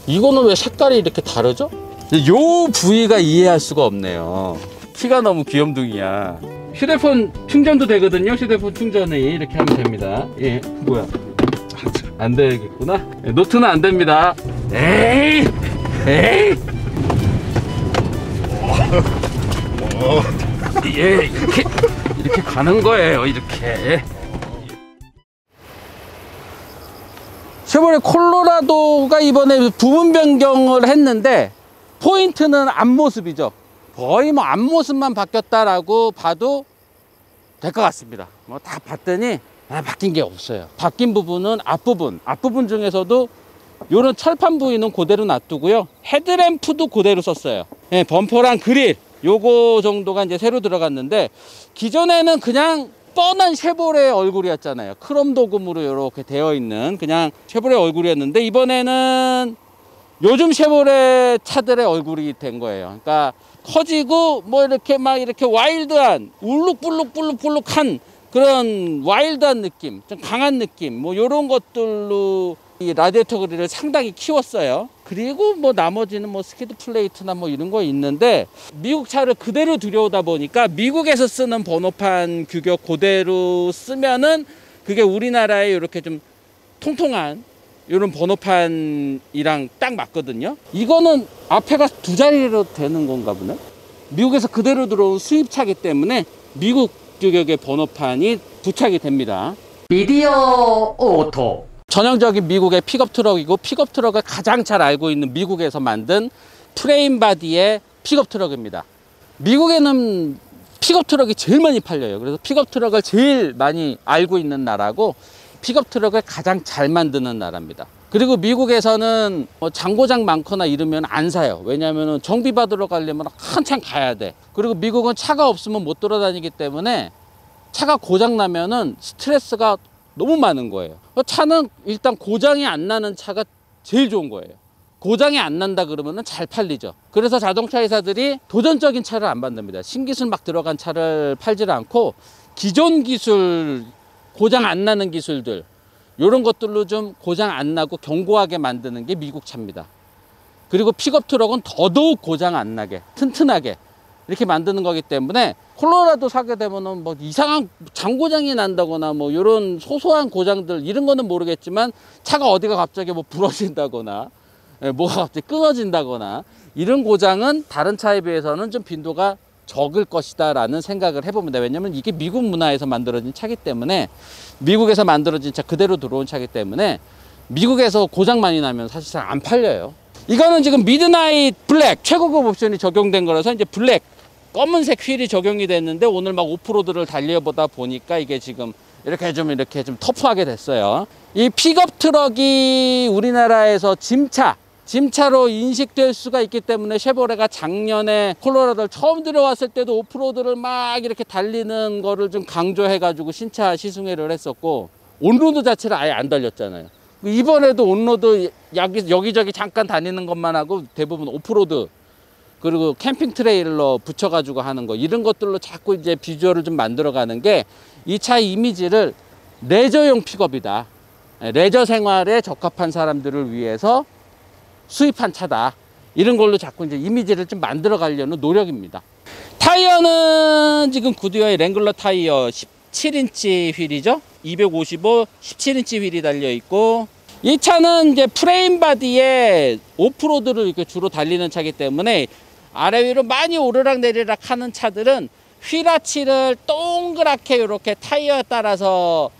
이거는 왜 색깔이 이렇게 다르죠? 요 부위가 이해할 수가 없네요. 키가 너무 귀염둥이야. 휴대폰 충전도 되거든요. 휴대폰 충전이 이렇게 하면 됩니다. 예, 뭐야? 안 되겠구나. 노트는 안 됩니다. 에이, 에이. 예, 이렇게 가는 거예요. 이렇게. 쉐보레 콜로라도가 이번에 부분 변경을 했는데 포인트는 앞모습이죠. 거의 뭐 앞모습만 바뀌었다라고 봐도 될 것 같습니다. 뭐 다 봤더니 바뀐 게 없어요. 바뀐 부분은 앞부분 중에서도 요런 철판 부위는 그대로 놔두고요. 헤드램프도 그대로 썼어요. 예, 범퍼랑 그릴 요거 정도가 이제 새로 들어갔는데, 기존에는 그냥 뻔한 쉐보레 얼굴이었잖아요. 크롬 도금으로 이렇게 되어 있는 그냥 쉐보레 얼굴이었는데, 이번에는 요즘 쉐보레 차들의 얼굴이 된 거예요. 그러니까 커지고 뭐 이렇게 막 이렇게 와일드한 울룩불룩한 그런 와일드한 느낌, 좀 강한 느낌, 뭐 이런 것들로 이 라디에이터 그릴을 상당히 키웠어요. 그리고 뭐 나머지는 뭐 스키드 플레이트나 뭐 이런 거 있는데, 미국 차를 그대로 들여오다 보니까 미국에서 쓰는 번호판 규격 그대로 쓰면은 그게 우리나라에 이렇게 좀 통통한 이런 번호판이랑 딱 맞거든요. 이거는 앞에가 두 자리로 되는 건가 보네. 미국에서 그대로 들어온 수입차기 때문에 미국 규격의 번호판이 부착이 됩니다. 미디어 오토. 전형적인 미국의 픽업 트럭이고, 픽업 트럭을 가장 잘 알고 있는 미국에서 만든 프레임 바디의 픽업 트럭입니다. 미국에는 픽업 트럭이 제일 많이 팔려요. 그래서 픽업 트럭을 제일 많이 알고 있는 나라고, 픽업 트럭을 가장 잘 만드는 나라입니다. 그리고 미국에서는 장고장 많거나 이러면 안 사요. 왜냐하면 정비 받으러 가려면 한참 가야 돼. 그리고 미국은 차가 없으면 못 돌아다니기 때문에 차가 고장 나면은 스트레스가 너무 많은 거예요. 차는 일단 고장이 안 나는 차가 제일 좋은 거예요. 고장이 안 난다 그러면은 잘 팔리죠. 그래서 자동차 회사들이 도전적인 차를 안 만듭니다. 신기술 막 들어간 차를 팔지를 않고, 기존 기술, 고장 안 나는 기술들, 이런 것들로 좀 고장 안 나고 견고하게 만드는 게 미국 차입니다. 그리고 픽업 트럭은 더더욱 고장 안 나게 튼튼하게 이렇게 만드는 거기 때문에, 콜로라도 사게 되면은 뭐 이상한 장고장이 난다거나 뭐 이런 소소한 고장들, 이런 거는 모르겠지만 차가 어디가 갑자기 뭐 부러진다거나 뭐가 갑자기 끊어진다거나 이런 고장은 다른 차에 비해서는 좀 빈도가 적을 것이다 라는 생각을 해봅니다. 왜냐면 이게 미국 문화에서 만들어진 차기 때문에, 미국에서 만들어진 차 그대로 들어온 차기 때문에 미국에서 고장 많이 나면 사실상 안 팔려요. 이거는 지금 미드나잇 블랙 최고급 옵션이 적용된 거라서 이제 블랙 검은색 휠이 적용이 됐는데, 오늘 막 오프로드를 달려보다 보니까 이게 지금 이렇게 좀 터프하게 됐어요. 이 픽업 트럭이 우리나라에서 짐차로 인식될 수가 있기 때문에, 쉐보레가 작년에 콜로라도를 처음 들어왔을 때도 오프로드를 막 이렇게 달리는 거를 좀 강조해가지고 신차 시승회를 했었고, 온로드 자체를 아예 안 달렸잖아요. 이번에도 온로드 여기저기 잠깐 다니는 것만 하고 대부분 오프로드, 그리고 캠핑 트레일러 붙여가지고 하는 거, 이런 것들로 자꾸 이제 비주얼을 좀 만들어가는 게 이 차의 이미지를 레저용 픽업이다, 레저 생활에 적합한 사람들을 위해서 수입한 차다, 이런 걸로 자꾸 이제 이미지를 좀 만들어 가려는 노력입니다. 타이어는 지금 구디어의 랭글러 타이어 17인치 휠이죠. 255 17인치 휠이 달려 있고, 이 차는 이제 프레임 바디에 오프로드를 이렇게 주로 달리는 차이기 때문에, 아래 위로 많이 오르락 내리락 하는 차들은 휠아치를 동그랗게 이렇게 타이어에 따라서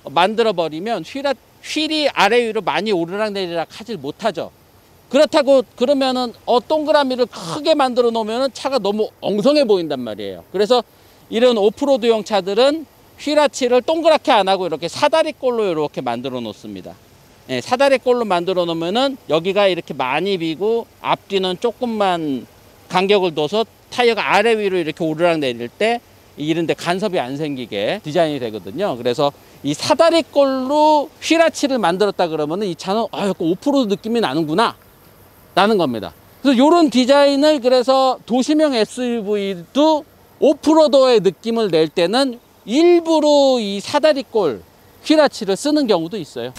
만들어 버리면 휠이 아래 위로 많이 오르락 내리락 하질 못하죠. 그렇다고 그러면은 동그라미를 크게 만들어 놓으면 차가 너무 엉성해 보인단 말이에요. 그래서 이런 오프로드용 차들은 휠아치를 동그랗게 안 하고 이렇게 사다리꼴로 이렇게 만들어 놓습니다. 예, 사다리꼴로 만들어 놓으면은 여기가 이렇게 많이 비고 앞뒤는 조금만 간격을 둬서 타이어가 아래 위로 이렇게 오르락 내릴 때 이런 데 간섭이 안 생기게 디자인이 되거든요. 그래서 이 사다리꼴로 휠아치를 만들었다 그러면은 이 차는 약간 오프로드 느낌이 나는구나 라는 겁니다. 그래서 이런 디자인을, 그래서 도시명 SUV도 오프로더의 느낌을 낼 때는 일부러 이 사다리꼴 휠아치를 쓰는 경우도 있어요.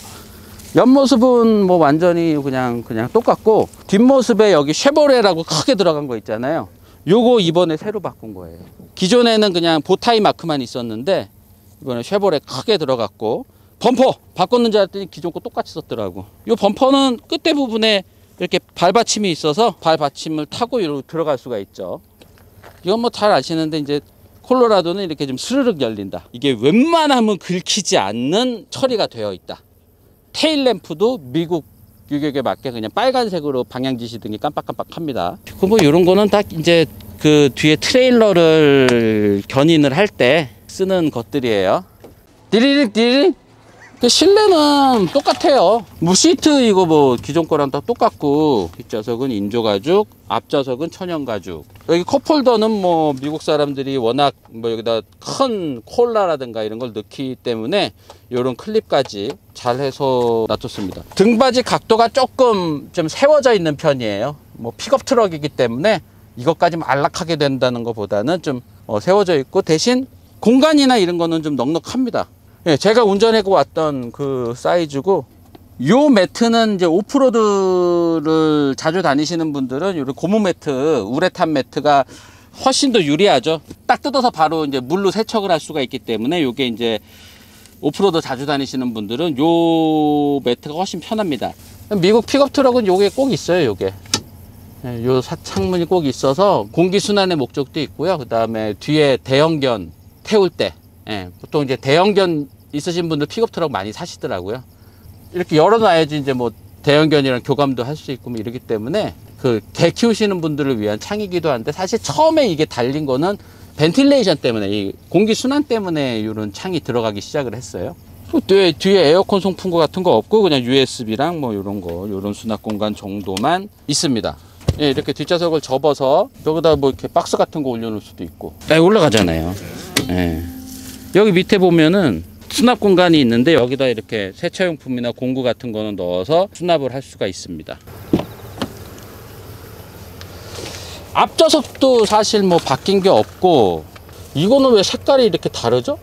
옆모습은 뭐 완전히 그냥 똑같고, 뒷모습에 여기 쉐보레라고 크게 들어간 거 있잖아요. 요거 이번에 새로 바꾼 거예요. 기존에는 그냥 보타이 마크만 있었는데 이번에 쉐보레 크게 들어갔고, 범퍼 바꿨는 줄 알았더니 기존 거 똑같이 썼더라고. 요 범퍼는 끝에 부분에 이렇게 발받침이 있어서 발받침을 타고 이렇게 들어갈 수가 있죠. 이건 뭐 잘 아시는데, 이제 콜로라도는 이렇게 좀 스르륵 열린다. 이게 웬만하면 긁히지 않는 처리가 되어 있다. 테일 램프도 미국 규격에 맞게 그냥 빨간색으로 방향 지시등이 깜빡깜빡합니다. 뭐 이런 거는 다 이제 그 뒤에 트레일러를 견인을 할 때 쓰는 것들이에요. 디리릭 디리릭. 그 실내는 똑같아요. 뭐 시트 이거 뭐 기존 거랑 다 똑같고, 뒷좌석은 인조가죽, 앞좌석은 천연가죽. 여기 컵홀더는 뭐 미국 사람들이 워낙 뭐 여기다 큰 콜라라든가 이런 걸 넣기 때문에 이런 클립까지 잘 해서 놔뒀습니다. 등받이 각도가 조금 좀 세워져 있는 편이에요. 뭐 픽업 트럭이기 때문에 이것까지 안락하게 된다는 것보다는 좀 세워져 있고, 대신 공간이나 이런 거는 좀 넉넉합니다. 예, 제가 운전하고 왔던 그 사이즈고, 요 매트는 이제 오프로드를 자주 다니시는 분들은 이런 고무 매트, 우레탄 매트가 훨씬 더 유리하죠. 딱 뜯어서 바로 이제 물로 세척을 할 수가 있기 때문에, 요게 이제 오프로드 자주 다니시는 분들은 요 매트가 훨씬 편합니다. 미국 픽업 트럭은 요게 꼭 있어요, 요게. 예, 요 창문이 꼭 있어서 공기 순환의 목적도 있고요. 그 다음에 뒤에 대형견 태울 때, 예, 보통 이제 대형견 있으신 분들 픽업 트럭 많이 사시더라고요. 이렇게 열어놔야지 이제 뭐 대형견이랑 교감도 할 수 있고 뭐 이러기 때문에, 그 개 키우시는 분들을 위한 창이기도 한데, 사실 처음에 이게 달린 거는 벤틸레이션 때문에, 이 공기 순환 때문에 이런 창이 들어가기 시작을 했어요. 뒤에 에어컨 송풍구 같은 거 없고 그냥 USB랑 뭐 이런 거, 이런 수납 공간 정도만 있습니다. 예, 이렇게 뒷좌석을 접어서 여기다 뭐 이렇게 박스 같은 거 올려놓을 수도 있고. 올라가잖아요. 예. 여기 밑에 보면은 수납 공간이 있는데, 여기다 이렇게 세차용품이나 공구 같은 거는 넣어서 수납을 할 수가 있습니다. 앞좌석도 사실 뭐 바뀐 게 없고, 이거는 왜 색깔이 이렇게 다르죠?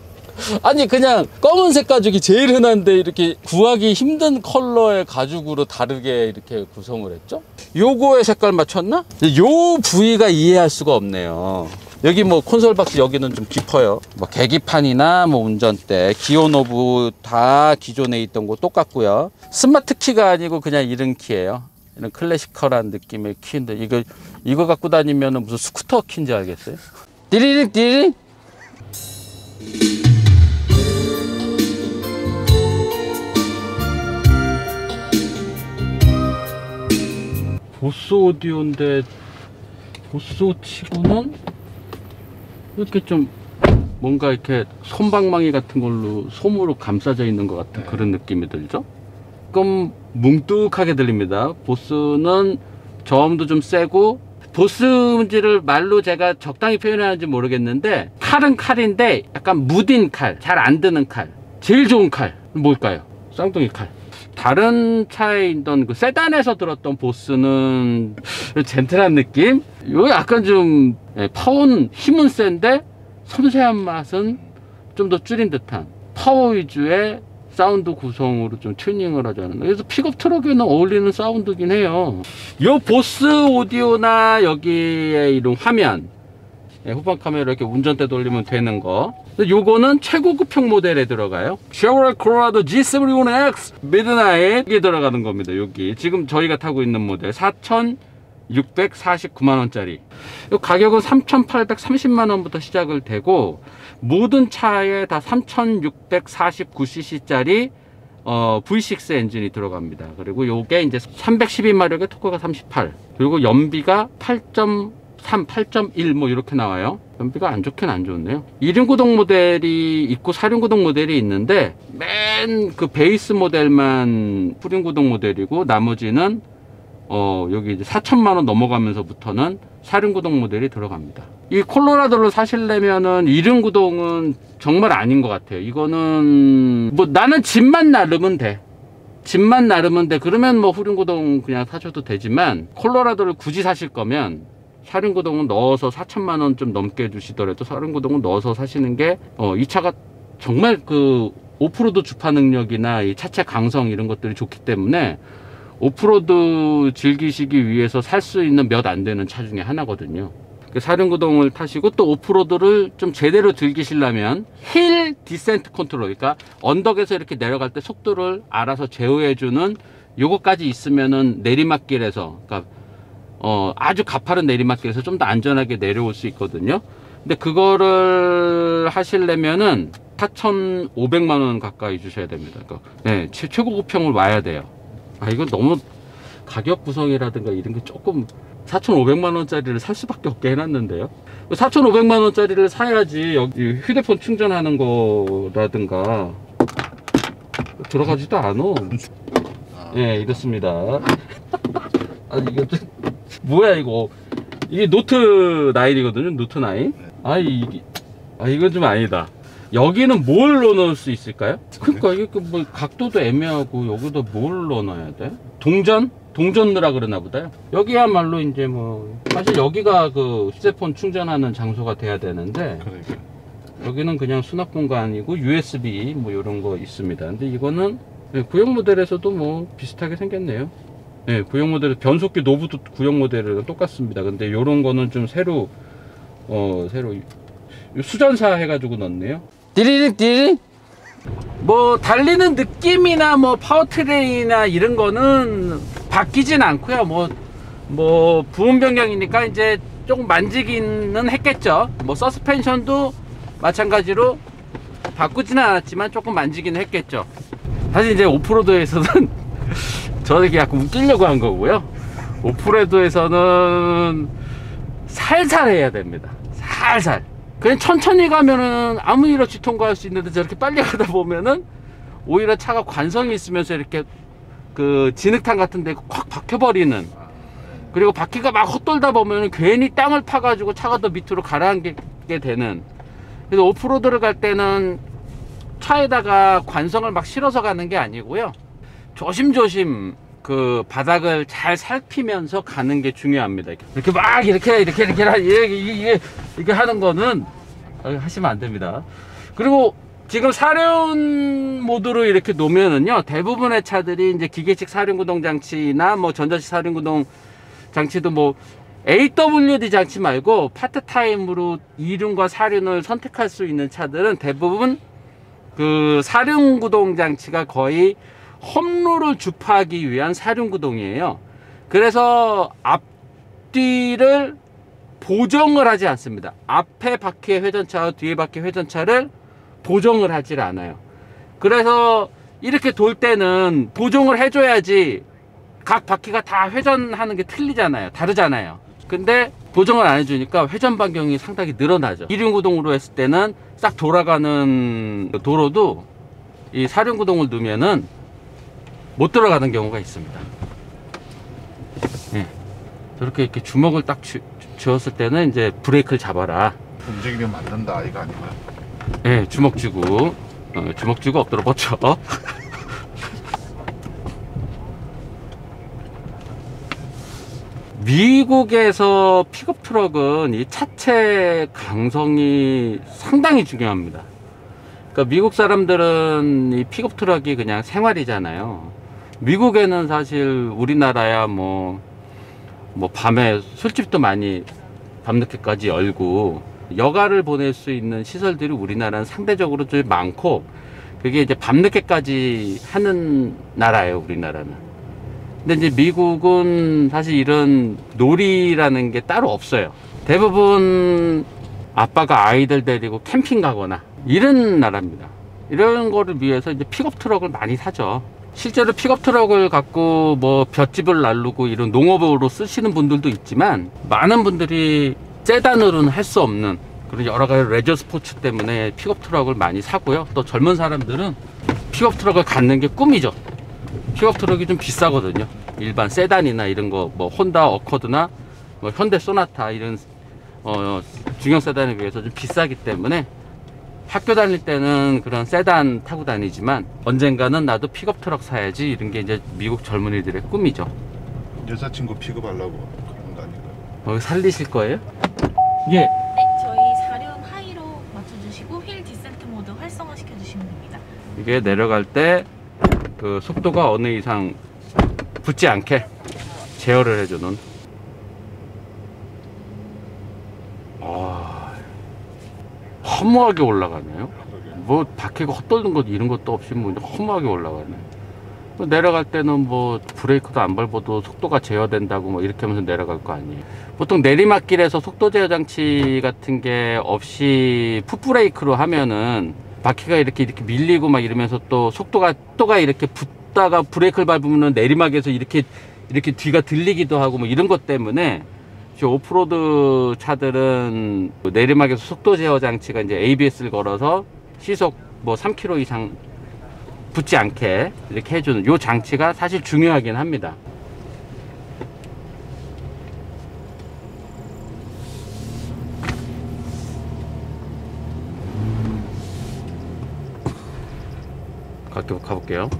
아니 그냥 검은색 가죽이 제일 흔한데 이렇게 구하기 힘든 컬러의 가죽으로 다르게 이렇게 구성을 했죠? 요거의 색깔 맞췄나? 요 부위가 이해할 수가 없네요. 여기 뭐 콘솔 박스 여기는 좀 깊어요. 뭐 계기판이나 뭐 운전대, 기어 노브 다 기존에 있던 거 똑같고요. 스마트 키가 아니고 그냥 이른 키예요. 이런 클래시컬한 느낌의 키인데, 이거 갖고 다니면은 무슨 스쿠터 키인 줄 알겠어요? 디리릭 디리릭. 보스 오디오인데, 보스 치고는 이렇게 좀 뭔가 이렇게 솜방망이 같은 걸로 솜으로 감싸져 있는 것 같은 그런 느낌이 들죠? 조금 뭉뚝하게 들립니다. 보스는 저음도 좀 세고, 보스인지를 말로 제가 적당히 표현하는지 모르겠는데, 칼은 칼인데 약간 무딘 칼, 잘 안 드는 칼, 제일 좋은 칼 뭘까요? 쌍둥이 칼. 다른 차에 있던 그 세단에서 들었던 보스는 젠틀한 느낌? 요 약간 좀 파워는 힘은 센데 섬세한 맛은 좀 더 줄인 듯한 파워 위주의 사운드 구성으로 좀 튜닝을 하자는, 그래서 픽업 트럭에는 어울리는 사운드긴 해요. 요 보스 오디오나 여기에 이런 화면, 후방 카메라 이렇게 운전대 돌리면 되는 거, 요거는 최고급형 모델에 들어가요. 쉐보레 콜로라도 G71X 미드나잇에 들어가는 겁니다. 여기 지금 저희가 타고 있는 모델 4,649만원짜리. 요 가격은 3,830만원부터 시작을 되고, 모든 차에 다 3,649cc짜리 V6 엔진이 들어갑니다. 그리고 요게 이제 312마력의 토크가 38, 그리고 연비가 8.1 뭐 이렇게 나와요. 연비가 안 좋긴 안 좋네요. 2륜구동 모델이 있고 4륜구동 모델이 있는데, 맨 그 베이스 모델만 9륜구동 모델이고, 나머지는 여기 이제 4천만원 넘어가면서부터는 4륜구동 모델이 들어갑니다. 이 콜로라도를 사시려면은 2륜구동은 정말 아닌 것 같아요. 이거는 뭐 나는 집만 나르면 돼. 집만 나르면 돼. 그러면 뭐 후륜구동 그냥 사셔도 되지만, 콜로라도를 굳이 사실 거면 4륜구동은 넣어서 4천만원 좀 넘게 주시더라도 4륜구동은 넣어서 사시는 게, 이 차가 정말 그 오프로드 주파 능력이나 이 차체 강성 이런 것들이 좋기 때문에 오프로드 즐기시기 위해서 살 수 있는 몇 안 되는 차 중에 하나거든요. 사륜구동을 타시고 또 오프로드를 좀 제대로 즐기시려면 힐 디센트 컨트롤, 그러니까 언덕에서 이렇게 내려갈 때 속도를 알아서 제어해주는 요거까지 있으면은 내리막길에서, 그러니까 아주 가파른 내리막길에서 좀 더 안전하게 내려올 수 있거든요. 근데 그거를 하시려면은 4,500만 원 가까이 주셔야 됩니다. 그러니까 네, 최고급형을 와야 돼요. 아, 이건 너무 가격 구성이라든가 이런 게 조금 4,500만 원짜리를 살 수밖에 없게 해놨는데요. 4,500만 원짜리를 사야지 여기 휴대폰 충전하는 거라든가 들어가지도 않아. 예, 이렇습니다. 아, 이거 좀 뭐야 이거? 이게 노트 9이거든요. 노트 9. 이건 좀 아니다. 여기는 뭘 넣어놓을 수 있을까요? 그러니까 이게 뭐 각도도 애매하고 여기도 뭘 넣어놔야 돼? 동전 넣으라 그러나 보다요. 여기야말로 이제 뭐 사실 여기가 그 휴대폰 충전하는 장소가 돼야 되는데 그러니까. 여기는 그냥 수납 공간이고 USB 뭐 이런 거 있습니다. 근데 이거는 구형 모델에서도 뭐 비슷하게 생겼네요. 네, 구형 모델 변속기 노브도 구형 모델이랑 똑같습니다. 근데 이런 거는 좀 새로 수전사 해가지고 넣었네요. 띠리릭 뭐 달리는 느낌이나 뭐 파워트레인이나 이런 거는 바뀌진 않고요. 뭐 부분 변경이니까 이제 조금 만지기는 했겠죠. 뭐 서스펜션도 마찬가지로 바꾸지는 않았지만 조금 만지기는 했겠죠. 사실 이제 오프로드에서는 저에게 약간 웃기려고 한 거고요. 오프로드에서는 살살 해야 됩니다. 살살. 그냥 천천히 가면은 아무 일 없이 통과할 수 있는데 저렇게 빨리 가다 보면은 오히려 차가 관성이 있으면서 이렇게 그 진흙탕 같은 데 콱 박혀버리는, 그리고 바퀴가 막 헛돌다 보면 괜히 땅을 파가지고 차가 더 밑으로 가라앉게 되는. 그래서 오프로드를 갈 때는 차에다가 관성을 막 실어서 가는 게 아니고요, 조심조심 그 바닥을 잘 살피면서 가는 게 중요합니다. 이렇게 막 이렇게 하는 거는 하시면 안 됩니다. 그리고 지금 사륜 모드로 이렇게 놓으면은요, 대부분의 차들이 이제 기계식 사륜구동 장치나 뭐 전자식 사륜구동 장치도 뭐 AWD 장치 말고 파트타임으로 이륜과 사륜을 선택할 수 있는 차들은 대부분 그 사륜구동 장치가 거의 험로를 주파하기 위한 사륜구동이에요. 그래서 앞뒤를 보정을 하지 않습니다. 앞에 바퀴의 회전차와 뒤에 바퀴의 회전차를 보정을 하질 않아요. 그래서 이렇게 돌 때는 보정을 해줘야지 각 바퀴가 다 회전하는 게 틀리잖아요. 다르잖아요. 근데 보정을 안 해주니까 회전 반경이 상당히 늘어나죠. 이륜구동으로 했을 때는 싹 돌아가는 도로도 이 사륜구동을 넣으면은 못 들어가는 경우가 있습니다. 네. 저렇게 이렇게 주먹을 딱 쥐었을 때는 이제 브레이크를 잡아라. 움직이면 맞는다 이거 아닌가요? 네, 주먹 쥐고 엎드려 뻗쳐. 미국에서 픽업 트럭은 이 차체 강성이 상당히 중요합니다. 그러니까 미국 사람들은 이 픽업 트럭이 그냥 생활이잖아요. 미국에는 사실 우리나라야 뭐 밤에 술집도 많이 밤늦게까지 열고 여가를 보낼 수 있는 시설들이 우리나라는 상대적으로 좀 많고, 그게 이제 밤늦게까지 하는 나라예요, 우리나라는. 근데 이제 미국은 사실 이런 놀이라는 게 따로 없어요. 대부분 아빠가 아이들 데리고 캠핑 가거나 이런 나라입니다. 이런 거를 위해서 이제 픽업 트럭을 많이 사죠. 실제로 픽업 트럭을 갖고 뭐 볏짚을 날르고 이런 농업으로 쓰시는 분들도 있지만, 많은 분들이 세단으로는 할 수 없는 그런 여러 가지 레저 스포츠 때문에 픽업 트럭을 많이 사고요. 또 젊은 사람들은 픽업 트럭을 갖는 게 꿈이죠. 픽업 트럭이 좀 비싸거든요. 일반 세단이나 이런 거, 뭐 혼다 어코드나 뭐 현대 소나타 이런 중형 세단에 비해서 좀 비싸기 때문에 학교 다닐 때는 그런 세단 타고 다니지만 언젠가는 나도 픽업 트럭 사야지, 이런 게 이제 미국 젊은이들의 꿈이죠. 여자친구 픽업하려고 그런 거 아닌가요? 살리실 거예요? 예. 네, 저희 사륜 하이로 맞춰주시고 휠 디센트 모드 활성화 시켜주시면 됩니다. 이게 내려갈 때 그 속도가 어느 이상 붙지 않게 제어를 해주는. 허무하게 올라가네요. 뭐 바퀴가 헛돌는 것 이런 것도 없이 뭐 허무하게 올라가네. 내려갈 때는 뭐 브레이크도 안 밟아도 속도가 제어된다고 뭐 이렇게 하면서 내려갈 거 아니에요. 보통 내리막길에서 속도 제어 장치 같은 게 없이 풋브레이크로 하면은 바퀴가 이렇게 밀리고 막 이러면서 또 속도가 이렇게 붙다가 브레이크를 밟으면 내리막에서 이렇게 뒤가 들리기도 하고 뭐 이런 것 때문에 오프로드 차들은 내리막에서 속도 제어 장치가 이제 ABS를 걸어서 시속 뭐 3km 이상 붙지 않게 이렇게 해주는 요 장치가 사실 중요하긴 합니다. 가볼게요.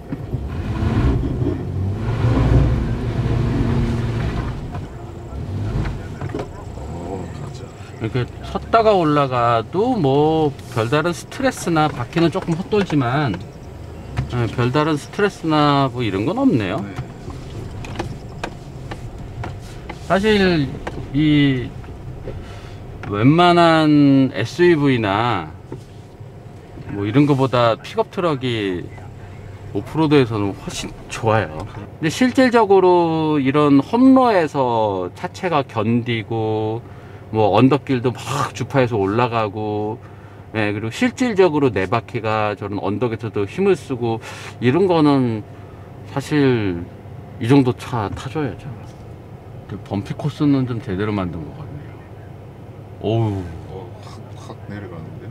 이렇게 섰다가 올라가도 뭐 별다른 스트레스나 바퀴는 조금 헛돌지만 별다른 스트레스나 뭐 이런 건 없네요. 사실 이 웬만한 SUV나 뭐 이런 거보다 픽업 트럭이 오프로드에서는 훨씬 좋아요. 근데 실질적으로 이런 험로에서 차체가 견디고 뭐 언덕길도 막 주파해서 올라가고, 예, 그리고 실질적으로 네 바퀴가 저런 언덕에서도 힘을 쓰고 이런 거는 사실 이 정도 차 타줘야죠. 범피 코스는 좀 제대로 만든 것 같네요. 어우, 확 내려가는데.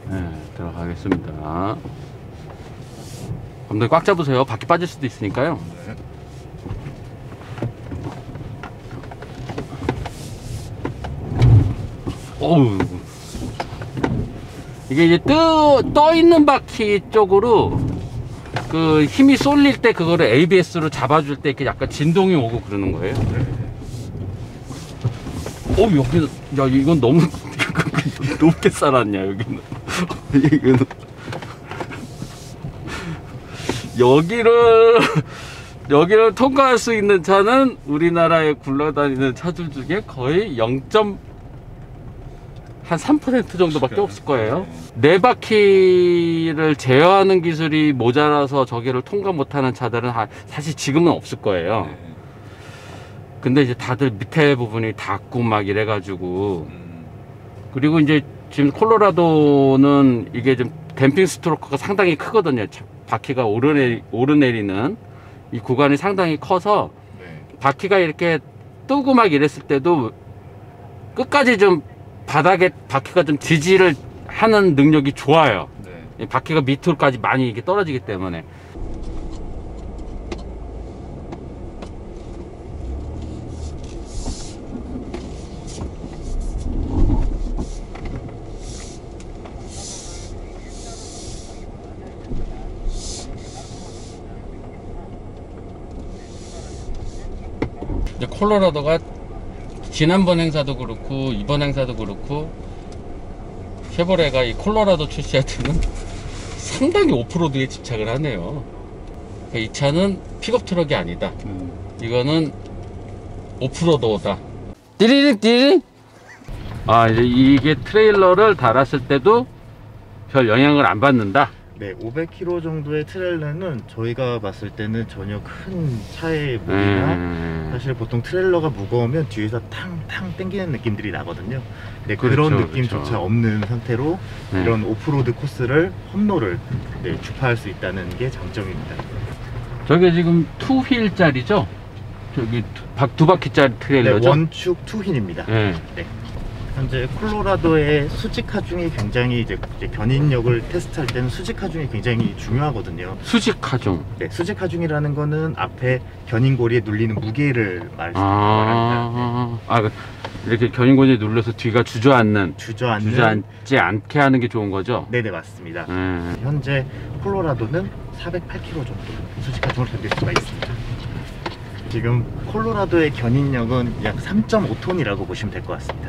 네, 들어가겠습니다. 감독님 꽉 잡으세요. 바퀴 빠질 수도 있으니까요. 네. 어우, 이게 이제 떠 있는 바퀴 쪽으로 그 힘이 쏠릴 때 그거를 ABS로 잡아줄 때 이렇게 약간 진동이 오고 그러는 거예요. 여기는, 야, 이건 너무 높게 쌓았냐, 여기는. 이거는. 여기를 통과할 수 있는 차는 우리나라에 굴러다니는 차들 중에 거의 0.3% 정도밖에 없을 거예요. 네 바퀴를 제어하는 기술이 모자라서 저기를 통과 못하는 차들은 사실 지금은 없을 거예요. 근데 이제 다들 밑에 부분이 닿고 막 이래가지고, 그리고 이제 지금 콜로라도는 이게 좀 댐핑 스트로크가 상당히 크거든요. 바퀴가 오르내리는 이 구간이 상당히 커서 바퀴가 이렇게 뜨고 막 이랬을 때도 끝까지 좀 바닥에 바퀴가 좀 지지를 하는 능력이 좋아요. 바퀴가 밑으로까지 많이 이게 떨어지기 때문에. 이제 콜로라도가 지난번 행사도 그렇고 이번 행사도 그렇고 쉐보레가 이 콜로라도 출시할 때는 상당히 오프로드에 집착을 하네요. 그러니까 이 차는 픽업 트럭이 아니다. 이거는 오프로드다. 띠리링 띠리링. 이제 이게 트레일러를 달았을 때도 별 영향을 안 받는다. 네, 500km 정도의 트레일러는 저희가 봤을 때는 전혀 큰 차의 무게나 사실 보통 트레일러가 무거우면 뒤에서 탕탕 땡기는 느낌들이 나거든요. 네, 그렇죠, 그런 느낌조차 그렇죠. 없는 상태로 이런 오프로드 코스를 험로를 주파할 수 있다는 게 장점입니다. 저게 지금 2휠짜리죠? 저기 두 바퀴짜리 트레일러죠? 네, 원축 투휠입니다. 네. 네. 현재 콜로라도의 수직 하중이 굉장히 이제 견인력을 테스트할 때는 수직 하중이 굉장히 중요하거든요. 수직 하중. 네, 수직 하중이라는 거는 앞에 견인고리에 눌리는 무게를 말합니다. 이렇게 견인고리에 눌러서 뒤가 주저앉지 않게 하는 게 좋은 거죠? 네네, 맞습니다. 현재 콜로라도는 408km 정도 수직 하중을 견딜 수가 있습니다. 지금 콜로라도의 견인력은 약 3.5톤이라고 보시면 될 것 같습니다.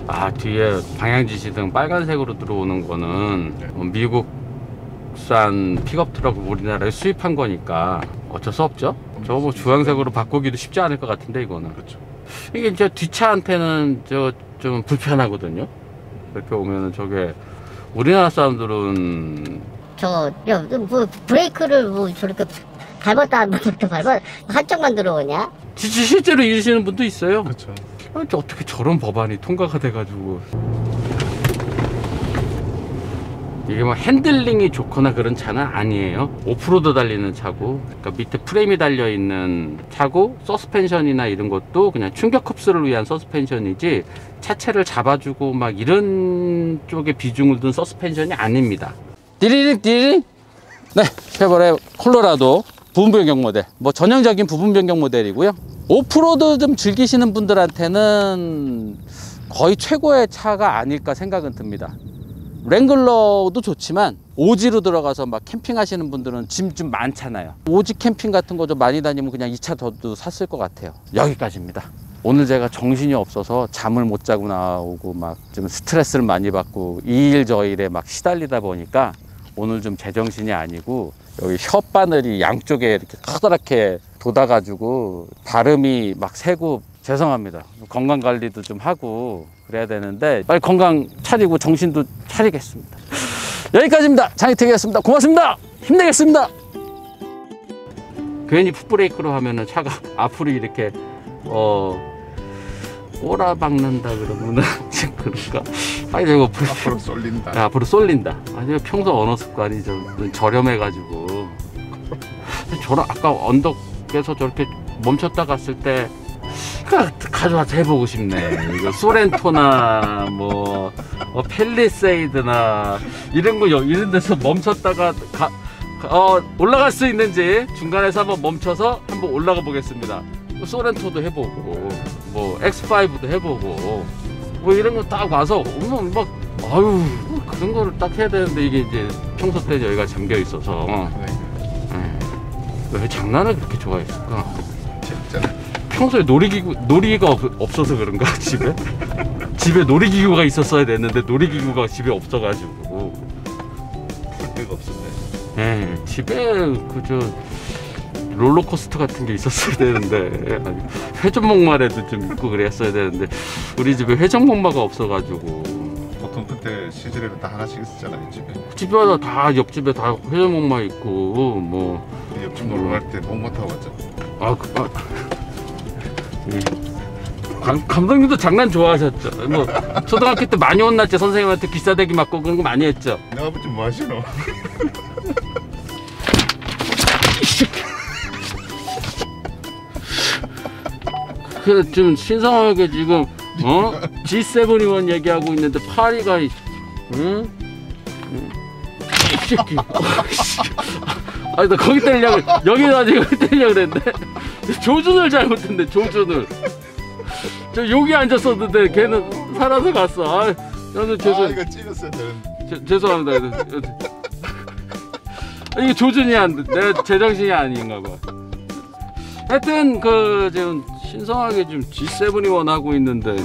아, 뒤에 방향지시등 빨간색으로 들어오는 거는 미국산 픽업 트럭을 우리나라에 수입한 거니까 어쩔 수 없죠. 저거 뭐 주황색으로 바꾸기도 쉽지 않을 것 같은데, 이거는. 그렇죠. 이게 이제 뒷차한테는 좀 불편하거든요. 이렇게 오면은 저게 우리나라 사람들은 뭐 브레이크를 뭐 저렇게 밟았다 저렇게 밟아 한쪽만 들어오냐? 실제로 이러시는 분도 있어요. 그렇죠. 어떻게 저런 법안이 통과가 돼가지고. 이게 뭐 핸들링이 좋거나 그런 차는 아니에요. 오프로드 달리는 차고, 그러니까 밑에 프레임이 달려있는 차고, 서스펜션이나 이런 것도 그냥 충격 흡수를 위한 서스펜션이지 차체를 잡아주고 막 이런 쪽에 비중을 둔 서스펜션이 아닙니다. 띠리릭 띠리릭. 네, 쉐보레 콜로라도 부분 변경 모델, 뭐 전형적인 부분 변경 모델이고요. 오프로드 좀 즐기시는 분들한테는 거의 최고의 차가 아닐까 생각은 듭니다. 랭글러도 좋지만 오지로 들어가서 막 캠핑하시는 분들은 짐 좀 많잖아요. 오지 캠핑 같은 거 좀 많이 다니면 그냥 이 차 저도 샀을 것 같아요. 여기까지입니다. 오늘 제가 정신이 없어서 잠을 못 자고 나오고 막 좀 스트레스를 많이 받고 이 일 저 일에 막 시달리다 보니까 오늘 좀 제정신이 아니고 여기 혓바늘이 양쪽에 이렇게 커다랗게 돋아가지고 발음이 막 새고 죄송합니다. 건강관리도 좀 하고 그래야 되는데 빨리 건강 차리고 정신도 차리겠습니다. 여기까지입니다. 장희택이었습니다. 고맙습니다. 힘내겠습니다. 괜히 풋브레이크로 하면은 차가 앞으로 이렇게 꼬라박는다 그러면은 그러니까 아니 이거 앞으로 쏠린다. 앞으로 쏠린다. 아니 평소 언어 습관이 좀 저렴해가지고 저런 아까 언덕에서 저렇게 멈췄다 갔을 때 가져와서 해보고 싶네. 이거 소렌토나 뭐 펠리세이드나 이런 거 이런 데서 멈췄다가 올라갈 수 있는지 중간에서 한번 멈춰서 한번 올라가 보겠습니다. 소렌토도 해보고 뭐 X5도 해보고 뭐 이런 거 딱 와서 오면 막 아유 그런 거를 딱 해야 되는데 이게 이제 평소 때 여기가 잠겨 있어서 왜 장난을 그렇게 좋아했을까? 진짜. 평소에 놀이기가 없어서 그런가 집에? 집에 놀이기구가 있었어야 됐는데 놀이기구가 집에 없어가지고 풀 데가 없었네. 예, 집에 그저 롤러코스터 같은 게 있었어야 되는데 회전목마라도 좀 있고 그랬어야 되는데 우리 집에 회전목마가 없어가지고 보통 그때 시절에는 다 하나씩 있었잖아요 집에. 집마다 다 옆집에 다 회전목마 있고 뭐 옆집 놀러 갈 때 목마 타고 왔잖아. 감독님도 장난 좋아하셨죠. 뭐 초등학교 때 많이 혼났죠. 선생님한테 기싸대기 맞고 그런 거 많이 했죠. 내 아버지 뭐 하시노? 그래 좀 신성하게 지금 G7E1 얘기하고 있는데 파리가 응? 이 새끼. 아니 나 거기 때리려고 여기다 여기 때리려고 그랬는데 조준을 잘못했네. 조준을 저 여기 앉았었는데 걔는 살아서 갔어. 아 저는 이거 찍었어야 되는데. 죄송합니다. 이게 조준이 안 돼. 내가 제정신이 아닌가 봐. 하여튼 그 지금 신성하게 지금 G7E1 하고 있는데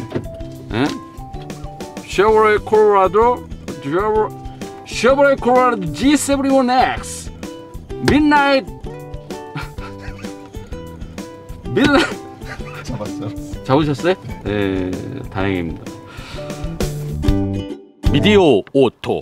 쉐보레 콜로라도 G7E1X midnight 잡았어. 잡으셨어요? 네, 다행입니다. 미디어 오토